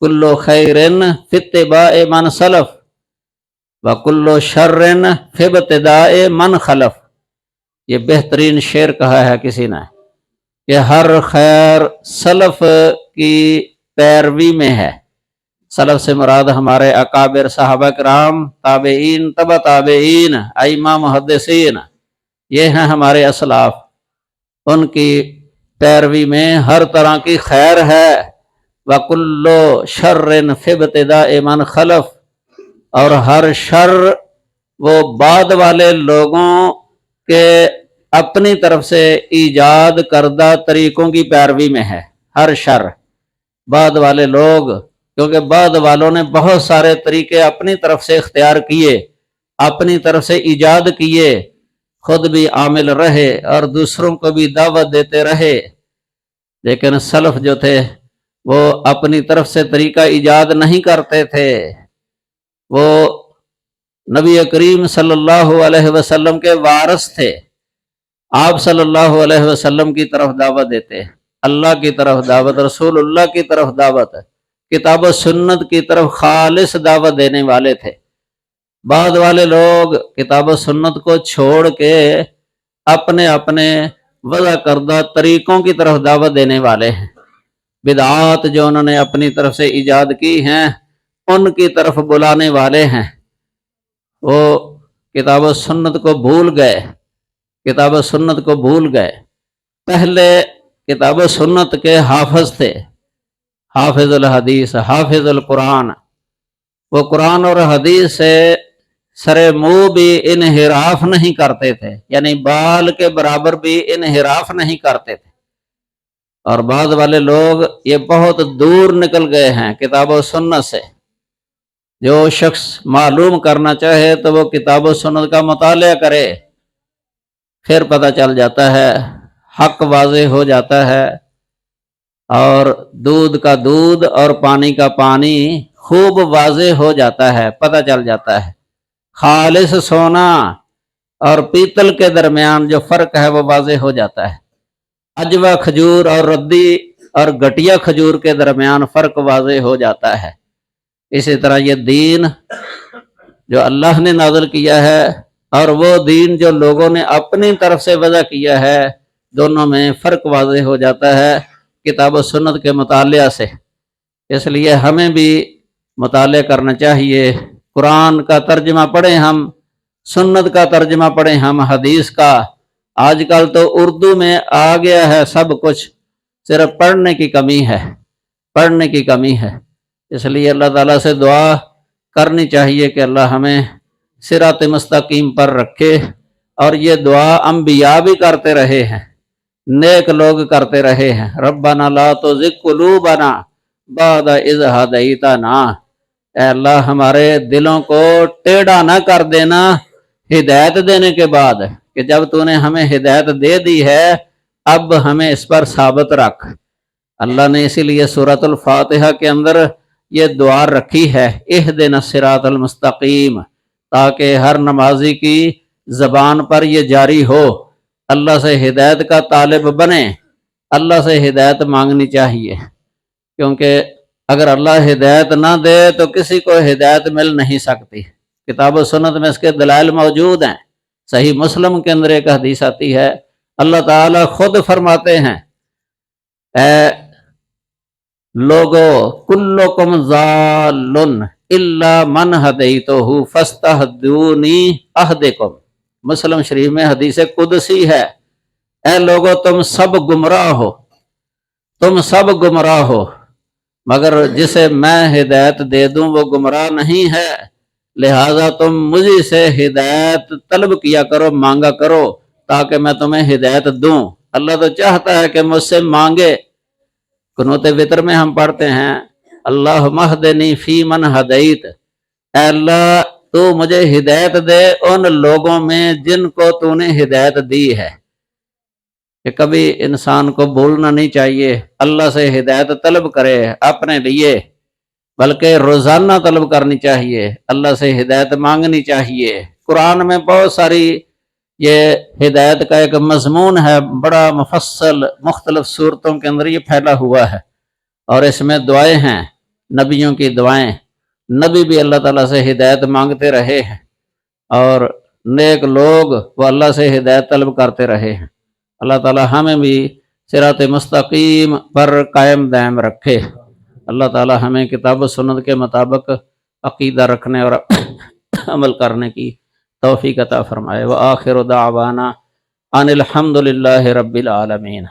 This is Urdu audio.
کلو خیرن فی اتباع من سلف وکلو شرن فی ابتداء من خلف۔ یہ بہترین شعر کہا ہے کسی نے کہ ہر خیر سلف کی پیروی میں ہے۔ سلف سے مراد ہمارے اکابر صحابہ کرام، تابعین، تبع تابعین، ائمہ محدثین، یہ ہیں ہمارے اسلاف۔ ان کی پیروی میں ہر طرح کی خیر ہے۔ وَكُلُّ شَرٍ فِي ابْتِدَاءِ مَنْ خَلَف، اور ہر شر وہ بعد والے لوگوں کے اپنی طرف سے ایجاد کردہ طریقوں کی پیروی میں ہے۔ ہر شر بعد والے لوگ، کیونکہ بعد والوں نے بہت سارے طریقے اپنی طرف سے اختیار کیے، اپنی طرف سے ایجاد کیے، خود بھی عامل رہے اور دوسروں کو بھی دعوت دیتے رہے، لیکن سلف جو تھے وہ اپنی طرف سے طریقہ ایجاد نہیں کرتے تھے۔ وہ نبی کریم صلی اللہ علیہ وسلم کے وارث تھے۔ آپ صلی اللہ علیہ وسلم کی طرف دعوت دیتے، اللہ کی طرف دعوت، رسول اللہ کی طرف دعوت، کتاب و سنت کی طرف خالص دعوت دینے والے تھے۔ بعد والے لوگ کتاب و سنت کو چھوڑ کے اپنے اپنے وضع کردہ طریقوں کی طرف دعوت دینے والے ہیں۔ بدعات جو انہوں نے اپنی طرف سے ایجاد کی ہیں ان کی طرف بلانے والے ہیں۔ وہ کتاب و سنت کو بھول گئے، کتاب و سنت کو بھول گئے۔ پہلے کتاب و سنت کے حافظ تھے، حافظ الحدیث، حافظ القرآن۔ وہ قرآن اور حدیث سے سرے منہ بھی انحراف نہیں کرتے تھے، یعنی بال کے برابر بھی انحراف نہیں کرتے تھے۔ اور بعض والے لوگ یہ بہت دور نکل گئے ہیں کتاب و سنت سے۔ جو شخص معلوم کرنا چاہے تو وہ کتاب و سنت کا مطالعہ کرے، پھر پتہ چل جاتا ہے، حق واضح ہو جاتا ہے، اور دودھ کا دودھ اور پانی کا پانی خوب واضح ہو جاتا ہے، پتہ چل جاتا ہے۔ خالص سونا اور پیتل کے درمیان جو فرق ہے وہ واضح ہو جاتا ہے۔ عجوہ کھجور اور ردی اور گٹیا کھجور کے درمیان فرق واضح ہو جاتا ہے۔ اسی طرح یہ دین جو اللہ نے نازل کیا ہے اور وہ دین جو لوگوں نے اپنی طرف سے وضع کیا ہے، دونوں میں فرق واضح ہو جاتا ہے کتاب و سنت کے مطالعہ سے۔ اس لیے ہمیں بھی مطالعہ کرنا چاہیے۔ قرآن کا ترجمہ پڑھیں ہم، سنت کا ترجمہ پڑھیں ہم، حدیث کا۔ آج کل تو اردو میں آ گیا ہے سب کچھ، صرف پڑھنے کی کمی ہے، پڑھنے کی کمی ہے۔ اس لیے اللہ تعالیٰ سے دعا کرنی چاہیے کہ اللہ ہمیں صراط مستقیم پر رکھے، اور یہ دعا انبیاء بھی کرتے رہے ہیں، نیک لوگ کرتے رہے ہیں۔ ربنا لا تزغ قلوبنا بعد اذ ہدیتنا، اے اللہ ہمارے دلوں کو ٹیڑھا نہ کر دینا ہدایت دینے کے بعد، کہ جب تو نے ہمیں ہدایت دے دی ہے اب ہمیں اس پر ثابت رکھ۔ اللہ نے اسی لیے سورۃ الفاتحہ کے اندر یہ دعا رکھی ہے، اہدنا الصراط المستقیم، تاکہ ہر نمازی کی زبان پر یہ جاری ہو، اللہ سے ہدایت کا طالب بنے، اللہ سے ہدایت مانگنی چاہیے، کیونکہ اگر اللہ ہدایت نہ دے تو کسی کو ہدایت مل نہیں سکتی۔ کتاب و سنت میں اس کے دلائل موجود ہیں۔ صحیح مسلم کے اندر ایک حدیث آتی ہے، اللہ تعالیٰ خود فرماتے ہیں، اے لوگو کلکم ضال الا من ہدیتہ فاستہدونی اہدکم۔ مسلم شریف میں حدیث قدسی ہے، اے لوگو تم سب گمراہ ہو، تم سب گمراہ ہو، مگر جسے میں ہدایت دے دوں وہ گمراہ نہیں ہے، لہٰذا تم مجھے سے ہدایت طلب کیا کرو، مانگا کرو، تاکہ میں تمہیں ہدایت دوں۔ اللہ تو چاہتا ہے کہ مجھ سے مانگے۔ قنوت وتر میں ہم پڑھتے ہیں، اللہم اہدنی فی من ہدیت، اے اللہ تو مجھے ہدایت دے ان لوگوں میں جن کو تو نے ہدایت دی ہے۔ کہ کبھی انسان کو بھولنا نہیں چاہیے، اللہ سے ہدایت طلب کرے اپنے لیے، بلکہ روزانہ طلب کرنی چاہیے، اللہ سے ہدایت مانگنی چاہیے۔ قرآن میں بہت ساری یہ ہدایت کا ایک مضمون ہے، بڑا مفصل، مختلف صورتوں کے اندر یہ پھیلا ہوا ہے، اور اس میں دعائیں ہیں۔ نبیوں کی دعائیں، نبی بھی اللہ تعالیٰ سے ہدایت مانگتے رہے ہیں اور نیک لوگ وہ اللہ سے ہدایت طلب کرتے رہے ہیں۔ اللہ تعالیٰ ہمیں بھی صراط مستقیم پر قائم دائم رکھے۔ اللہ تعالیٰ ہمیں کتاب و سنت کے مطابق عقیدہ رکھنے اور عمل کرنے کی توفیق عطا فرمائے۔ وآخر دعوانا ان الحمد للہ رب العالمین۔